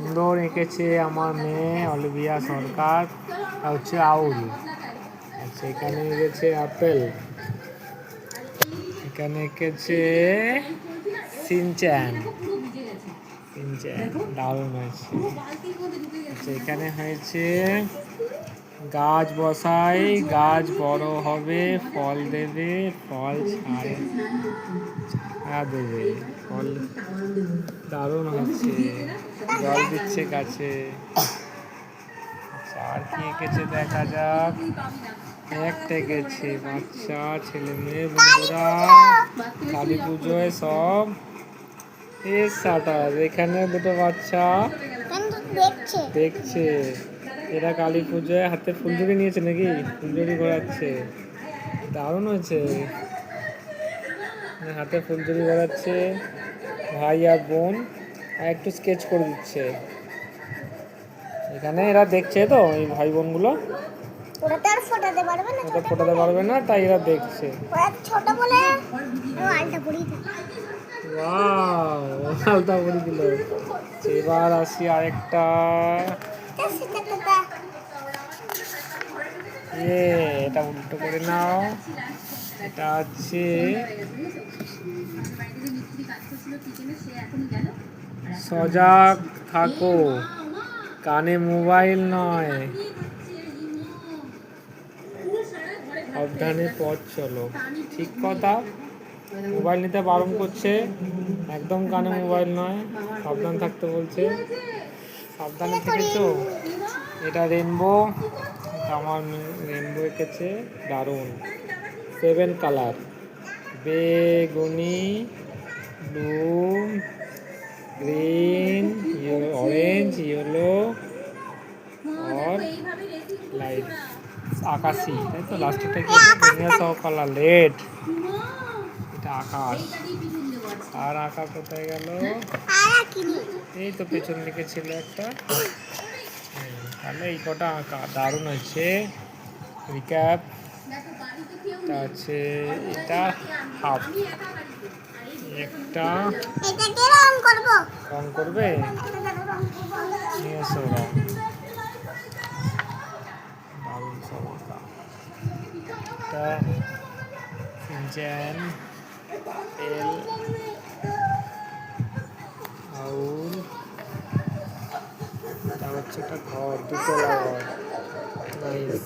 সুন্দর এঁকেছে আমার মেয়ে অলিভিয়া সরকার। হচ্ছে আউল। আচ্ছা, এখানে এঁকেছে আপেল। এখানে এঁকেছে সিনচ্যান। দারুণ হয়েছে। আচ্ছা, এখানে হয়েছে গাছ বসাই, গাছ বড় হবে, ফল দেবে, ফল ছায়া দেবে, ফল। দারুণ হচ্ছে। জল দিচ্ছে গাছে। আচ্ছা, আর কি এঁকেছে দেখা যাক। একটা এঁকেছে বাচ্চা ছেলে মেয়ে বন্ধুরা কালী পুজোয় সব স্টার্টার। এখানে দুটো বাচ্চা দেখছে। এরা কালী পুজোয় হাতে ফুলঝুরি নিয়েছে নাকি, ফুলঝুরি ঘোরাচ্ছে। দারুণ হয়েছে। হাতে ফুলঝুরি ঘোরাচ্ছে ভাই আর বোন, আর একটু স্কেচ করে দিচ্ছে। এখানে এরা দেখছে তো, এই ভাই বোনগুলো ওটা আর ফোটাতে পারবে না, ওটা ফোটাতে পারবে না, তাই এরা দেখছে। ওরা ছোট বলে আলতা পরিয়ে দিল। ওয়াও, আলতা পরিয়ে দিল। এবার আসি আরেকটা। এটা উল্টো করে নাও। এটা হচ্ছে সজাগ থাকো, কানে মোবাইল নয়, সাবধানে পথ চলো। ঠিক কথা, মোবাইল নিতে বারণ করছে, একদম কানে মোবাইল নয়, সাবধান থাকতে বলছে। সাবধানে থেকেছো। এটা রেনবো। এটা আমার রেনবো এঁকেছে, দারুণ। 7 কালার, বেগুনি, ব্লু, গ্রিন, অরেঞ্জ, ইয়েলো আর লাইট আকাশি। তাই তো, লাস্টেরটা কি সহ কালার রেড। এটা আকাশ। আর আঁকা কোথায় গেল? এই তো পেছন দিকে ছিল একটা। তাহলে এই কটা আঁকা দারুণ হয়েছে। রিক্যাপ আছে। এটা হাফ। একটা রং করবে, নিয়ে এসো রং। দারুণ সমস্যা। এটা সিনচ্যান, এল, আউল। এটা হচ্ছে একটা ঘর, দুতলা ঘর। নাইস।